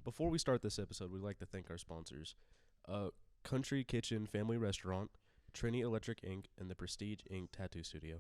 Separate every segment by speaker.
Speaker 1: Before we start this episode, we'd like to thank our sponsors, Country Kitchen Family Restaurant, Trini Electric Ink, and the Prestige Ink Tattoo Studio.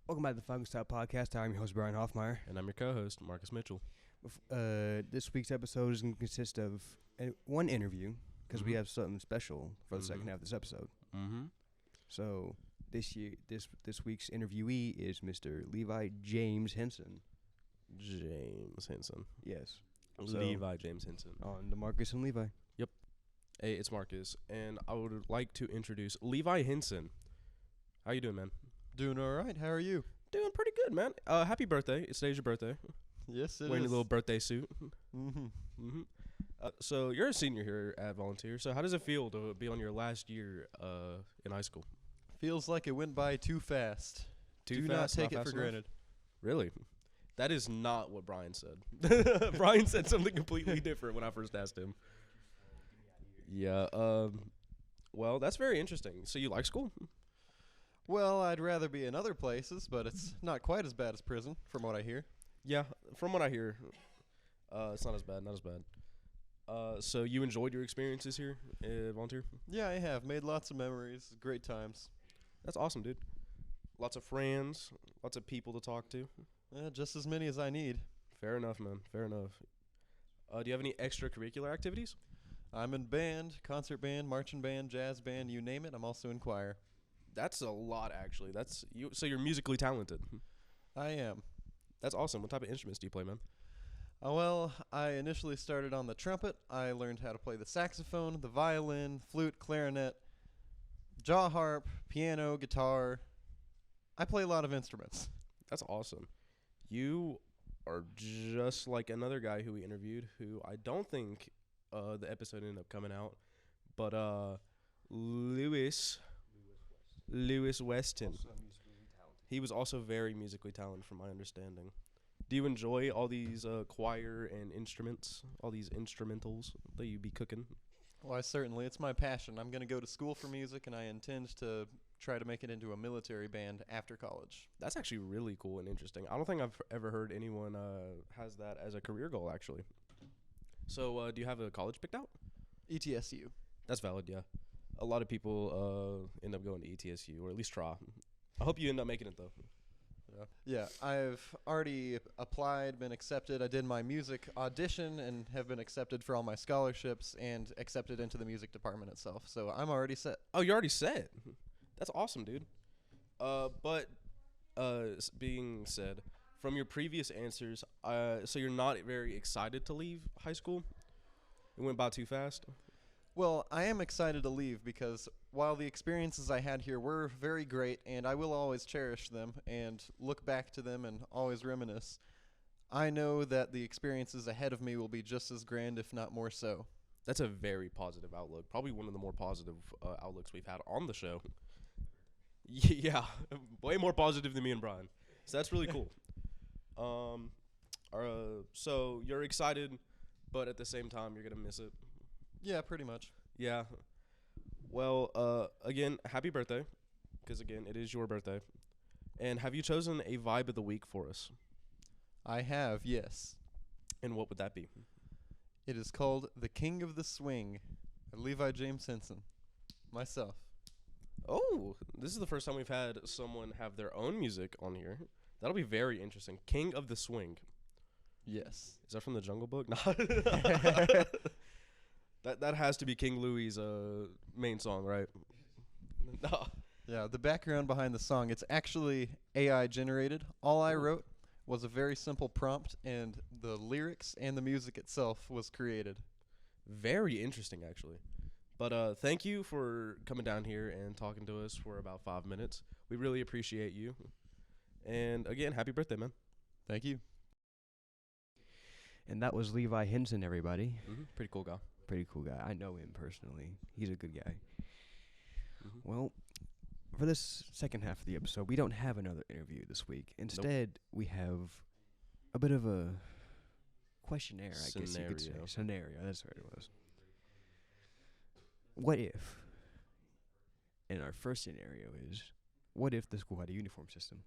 Speaker 2: Welcome back to the Falcon Style podcast. I'm your host, Brian Hoffmeyer.
Speaker 1: And I'm your co-host, Marcus Mitchell.
Speaker 2: This week's episode is going to consist of one interview, because we have something special for the second half of this episode. So this week's interviewee is Mr. Levi James Henson.
Speaker 1: James Henson.
Speaker 2: Yes.
Speaker 1: Levi James Henson.
Speaker 2: On the Marcus and Levi.
Speaker 1: Yep. Hey, it's Marcus, and I would like to introduce Levi Henson. How you doing, man?
Speaker 3: Doing all right. How are you?
Speaker 1: Doing pretty good, man. Happy birthday. It's today's your birthday.
Speaker 3: Yes, it
Speaker 1: Wearing
Speaker 3: is.
Speaker 1: a little birthday suit.
Speaker 3: Mm-hmm.
Speaker 1: So you're a senior here at Volunteer. So how does it feel to be on your last year in high school?
Speaker 3: Feels like it went by too fast.
Speaker 1: Too
Speaker 3: Do
Speaker 1: fast,
Speaker 3: not take it
Speaker 1: fast
Speaker 3: for
Speaker 1: enough?
Speaker 3: granted.
Speaker 1: Really? That is not what Brian said. Brian said something completely different when I first asked him. Yeah. Well, that's very interesting. So you like school?
Speaker 3: Well, I'd rather be in other places, but it's not quite as bad as prison, from what I hear.
Speaker 1: Yeah, from what I hear, it's not as bad. So you enjoyed your experiences here at Volunteer?
Speaker 3: Yeah, I have. Made lots of memories. Great times.
Speaker 1: That's awesome, dude. Lots of friends, lots of people to talk to.
Speaker 3: Just as many as I need.
Speaker 1: Fair enough, man. Fair enough. Do you have any extracurricular activities?
Speaker 3: I'm in band, concert band, marching band, jazz band, you name it. I'm also in choir.
Speaker 1: That's a lot, actually. That's you. So you're musically talented.
Speaker 3: I am.
Speaker 1: That's awesome. What type of instruments do you play, man?
Speaker 3: Well, I initially started on the trumpet. I learned how to play the saxophone, the violin, flute, clarinet, jaw harp, piano, guitar. I play a lot of instruments.
Speaker 1: That's awesome. You are just like another guy who we interviewed, who I don't think the episode ended up coming out, but Lewis Weston. He was also very musically talented, from my understanding. Do you enjoy all these choir and instruments, all these instrumentals that you be cooking?
Speaker 3: Why, certainly. It's my passion. I'm going to go to school for music, and I intend to try to make it into a military band after college.
Speaker 1: That's actually really cool and interesting. I don't think I've ever heard anyone has that as a career goal, actually. So do you have a college picked out?
Speaker 3: ETSU.
Speaker 1: That's valid, yeah. A lot of people end up going to ETSU, or at least try. I hope you end up making it, though.
Speaker 3: Yeah, I've already applied, been accepted. I did my music audition and have been accepted for all my scholarships and accepted into the music department itself. So I'm already set.
Speaker 1: Oh, you're already set. That's awesome, dude. Being said, from your previous answers, so you're not very excited to leave high school? It went by too fast?
Speaker 3: Well, I am excited to leave because while the experiences I had here were very great and I will always cherish them and look back to them and always reminisce, I know that the experiences ahead of me will be just as grand, if not more so.
Speaker 1: That's a very positive outlook. Probably one of the more positive outlooks we've had on the show. Yeah, way more positive than me and Brian. So that's really cool. So you're excited, but at the same time, you're going to miss it.
Speaker 3: Yeah, pretty much.
Speaker 1: Yeah. Well, again, happy birthday, because, again, it is your birthday. And have you chosen a vibe of the week for us?
Speaker 3: I have, yes.
Speaker 1: And what would that be?
Speaker 3: It is called The King of the Swing by Levi James Henson. Myself.
Speaker 1: Oh, this is the first time we've had someone have their own music on here. That'll be very interesting. King of the Swing.
Speaker 3: Yes.
Speaker 1: Is that from the Jungle Book? No. That has to be King Louie's main song, right? No.
Speaker 3: Yeah, the background behind the song, it's actually AI generated. All I wrote was a very simple prompt, and the lyrics and the music itself was created.
Speaker 1: Very interesting, actually. But thank you for coming down here and talking to us for about 5 minutes. We really appreciate you. And again, happy birthday, man.
Speaker 3: Thank you.
Speaker 2: And that was Levi Henson, everybody.
Speaker 1: Pretty cool guy.
Speaker 2: Pretty cool guy. I know him personally. He's a good guy.
Speaker 1: Mm-hmm.
Speaker 2: Well, for this second half of the episode, we don't have another interview this week. Instead, we have a bit of a questionnaire, I guess you could say. Scenario, that's what it was. what if? And our first scenario is, what if the school had a uniform system?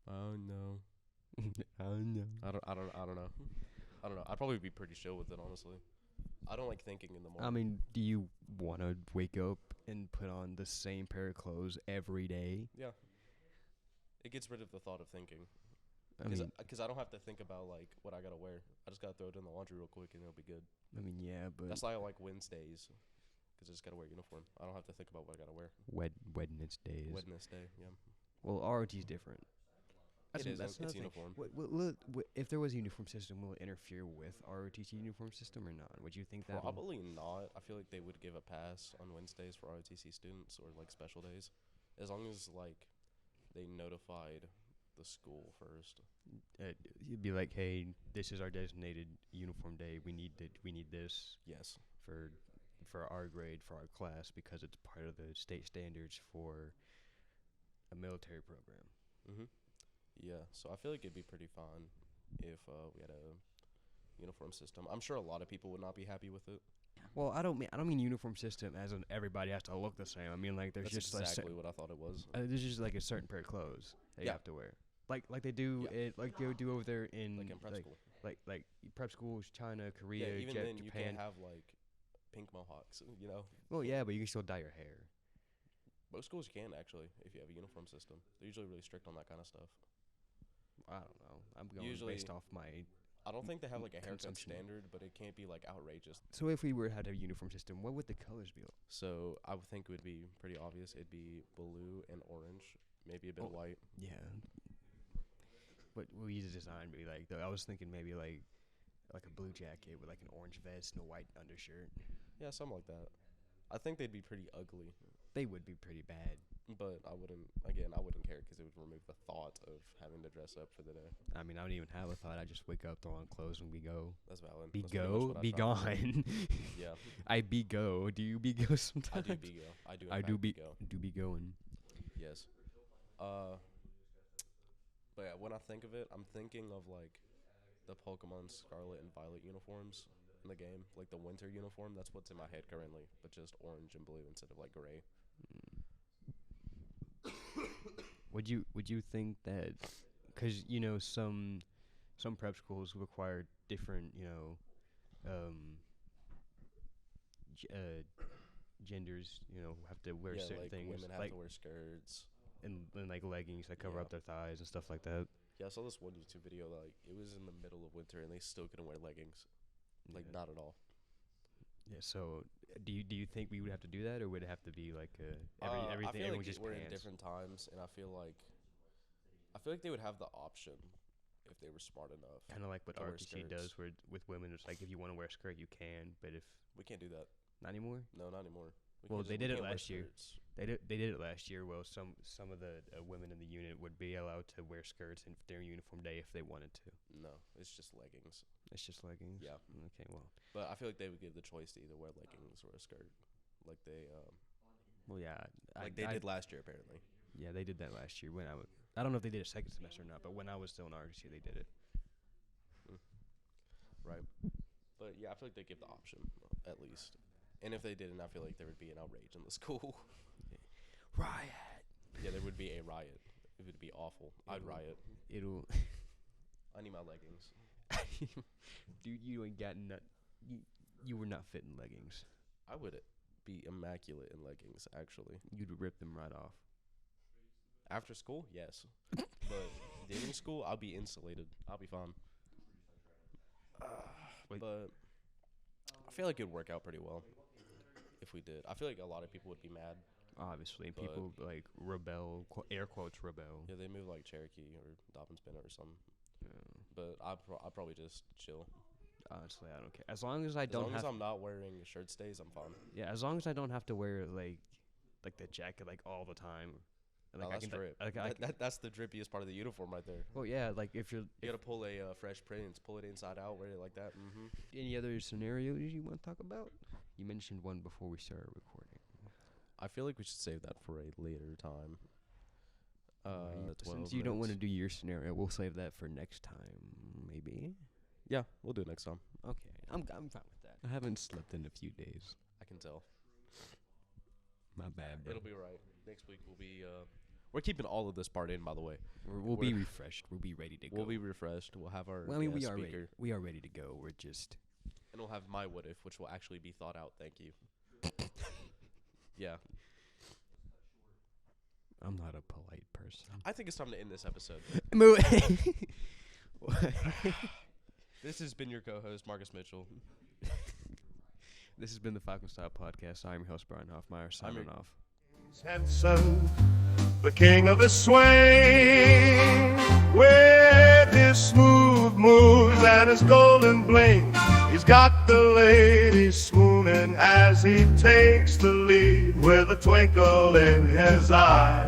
Speaker 1: Oh no.
Speaker 2: Oh no.
Speaker 1: I don't know. I don't know. I'd probably be pretty chill with it, honestly. I don't like thinking in the morning.
Speaker 2: I mean, do you want to wake up and put on the same pair of clothes every day?
Speaker 1: Yeah. It gets rid of the thought of thinking.
Speaker 2: I mean,
Speaker 1: Because I don't have to think about, like, what I got to wear. I just got to throw it in the laundry real quick and it'll be good.
Speaker 2: yeah, but
Speaker 1: That's why I like Wednesdays. Because I just got to wear a uniform. I don't have to think about what I got to wear.
Speaker 2: Wednesdays.
Speaker 1: Wednesday, yeah.
Speaker 2: Well, ROT's different.
Speaker 1: It is.
Speaker 2: That's
Speaker 1: It's
Speaker 2: another thing.
Speaker 1: uniform.
Speaker 2: If there was a uniform system, will it interfere with ROTC uniform system or not? Would you think that?
Speaker 1: Probably not. I feel like they would give a pass on Wednesdays for ROTC students or, like, special days. As long as, like, they notified the school first.
Speaker 2: You'd be like, hey, this is our designated uniform day. We need this
Speaker 1: Yes.
Speaker 2: for our grade, for our class, because it's part of the state standards for a military program.
Speaker 1: Mm-hmm. Yeah, so I feel like it'd be pretty fun if we had a uniform system. I'm sure a lot of people would not be happy with it.
Speaker 2: Well, I don't mean uniform system as in everybody has to look the same. I mean, like, there's
Speaker 1: That's
Speaker 2: just
Speaker 1: exactly what I thought it was.
Speaker 2: there's just like a certain pair of clothes that you
Speaker 1: Yeah.
Speaker 2: have to wear. Like they do like they do over there in
Speaker 1: Like in prep school.
Speaker 2: like prep schools, China, Korea,
Speaker 1: Yeah, even then you
Speaker 2: Japan.
Speaker 1: can't have, like, pink mohawks, you know?
Speaker 2: Well, yeah, but you can still dye your hair.
Speaker 1: Most schools can, actually, if you have a uniform system. They're usually really strict on that kind of stuff.
Speaker 2: I don't know. I'm going
Speaker 1: Usually-
Speaker 2: based off my.
Speaker 1: I don't think they have, like, a haircut
Speaker 2: Consumption.
Speaker 1: standard, but it can't be, like, outrageous.
Speaker 2: So if we had a uniform system, what would the colors be?
Speaker 1: So I would think it would be pretty obvious. It'd be blue and orange, maybe a bit of white.
Speaker 2: Yeah. What will you design be like? Though I was thinking maybe like a blue jacket with like an orange vest and a white undershirt.
Speaker 1: Yeah, something like that. I think they'd be pretty ugly,
Speaker 2: They would be pretty bad.
Speaker 1: but I wouldn't care because it would remove the thought of having to dress up for the day.
Speaker 2: I mean, I don't even have a thought. I just wake up, throw on clothes, and we go.
Speaker 1: That's valid.
Speaker 2: Be
Speaker 1: That's pretty much
Speaker 2: go,
Speaker 1: what I
Speaker 2: be
Speaker 1: try to do.
Speaker 2: gone.
Speaker 1: Yeah,
Speaker 2: I be go. Do you be go sometimes?
Speaker 1: I do be go. I do. in
Speaker 2: I
Speaker 1: fact
Speaker 2: do be
Speaker 1: go.
Speaker 2: do be going.
Speaker 1: Yes. But yeah, when I think of it, I'm thinking of, like, the Pokemon Scarlet and Violet uniforms in the game, like the winter uniform. That's what's in my head currently, but just orange and blue instead of, like, gray.
Speaker 2: Would you think that? Because some prep schools require different genders have to wear
Speaker 1: Yeah,
Speaker 2: certain
Speaker 1: like
Speaker 2: things
Speaker 1: women have
Speaker 2: like
Speaker 1: to wear skirts.
Speaker 2: and like leggings that cover
Speaker 1: Yeah.
Speaker 2: up their thighs and stuff like that.
Speaker 1: Yeah, I saw this one YouTube video, like, it was in the middle of winter and they still couldn't wear leggings. Like,
Speaker 2: Yeah.
Speaker 1: not at all.
Speaker 2: Yeah. So do you think we would have to do that, or would it have to be like everything?
Speaker 1: I feel
Speaker 2: Everyone
Speaker 1: like
Speaker 2: just
Speaker 1: we're in
Speaker 2: pants.
Speaker 1: different times, and I feel like they would have the option if they were smart enough.
Speaker 2: Kind of like what
Speaker 1: to wear
Speaker 2: RTC
Speaker 1: skirts.
Speaker 2: does, where with women, it's like if you want to wear a skirt, you can, but if
Speaker 1: We can't do that.
Speaker 2: not anymore.
Speaker 1: No, not anymore.
Speaker 2: Well, they
Speaker 1: we
Speaker 2: did it
Speaker 1: can't wear
Speaker 2: last year.
Speaker 1: skirts.
Speaker 2: They did it last year. Well, some of the women in the unit would be allowed to wear skirts in their uniform day if they wanted to.
Speaker 1: No, it's just leggings.
Speaker 2: It's just leggings.
Speaker 1: Yeah.
Speaker 2: Okay. Well.
Speaker 1: But I feel like they would give the choice to either wear leggings or a skirt, like they
Speaker 2: Well, yeah.
Speaker 1: did last year apparently.
Speaker 2: Yeah, they did that last year when I don't know if they did it second semester or not, but when I was still in RTC, they did it.
Speaker 1: Right. But yeah, I feel like they give the option at least. And if they didn't, I feel like there would be an outrage in the school.
Speaker 2: Riot.
Speaker 1: Yeah, there would be a riot. It would be awful. I'd riot.
Speaker 2: It'll.
Speaker 1: I need my leggings.
Speaker 2: Dude, you ain't got nut. You were not fit in leggings.
Speaker 1: I would be immaculate in leggings, actually.
Speaker 2: You'd rip them right off.
Speaker 1: After school, yes. But during school, I'll be insulated. I'll be fine.
Speaker 2: Wait.
Speaker 1: But I feel like it'd work out pretty well if we did. I feel like a lot of people would be mad.
Speaker 2: Obviously, and
Speaker 1: But-
Speaker 2: people like rebel, air quotes rebel.
Speaker 1: Yeah, they move like Cherokee or Dobbins Bennett or something.
Speaker 2: Yeah.
Speaker 1: But I'd probably just chill.
Speaker 2: Honestly, I don't care. As long as I
Speaker 1: As
Speaker 2: don't
Speaker 1: long
Speaker 2: have
Speaker 1: as I'm not wearing shirt stays, I'm fine.
Speaker 2: yeah, as long as I don't have to wear like the jacket like all the time. Like
Speaker 1: Oh, that's drip. That's the drippiest part of the uniform right there.
Speaker 2: well, yeah, like if you're
Speaker 1: You gotta pull a Fresh Prince, pull it inside out, wear it like that. Mm-hmm.
Speaker 2: any other scenarios you want to talk about? You mentioned one before we started recording.
Speaker 1: I feel like we should save that for a later time. 12
Speaker 2: Since you don't want to
Speaker 1: minutes.
Speaker 2: do your scenario, we'll save that for next time, maybe.
Speaker 1: Yeah, we'll do it next time.
Speaker 2: Okay, I'm fine with that. I haven't slept in a few days.
Speaker 1: can tell.
Speaker 2: My bad, bro.
Speaker 1: It'll be right. Next week we'll be. We're keeping all of this part in, by the way.
Speaker 2: We'll be refreshed. We'll be ready to go.
Speaker 1: We'll be refreshed. We'll have our.
Speaker 2: Well, I mean,
Speaker 1: guest
Speaker 2: we are
Speaker 1: speaker,
Speaker 2: ready. We are ready to go. We're just.
Speaker 1: and we'll have my what if, which will actually be thought out. Thank you. Yeah.
Speaker 2: I'm not a polite person.
Speaker 1: I think it's time to end this episode. This has been your co-host, Marcus Mitchell.
Speaker 2: This has been the Falcon Style podcast. I'm your host, Brian Hoffmeyer, signing off.
Speaker 4: Henson, the king of the swing, with his smooth moves and his golden bling. He's got the ladies swooning as he takes the lead with a twinkle in his eye.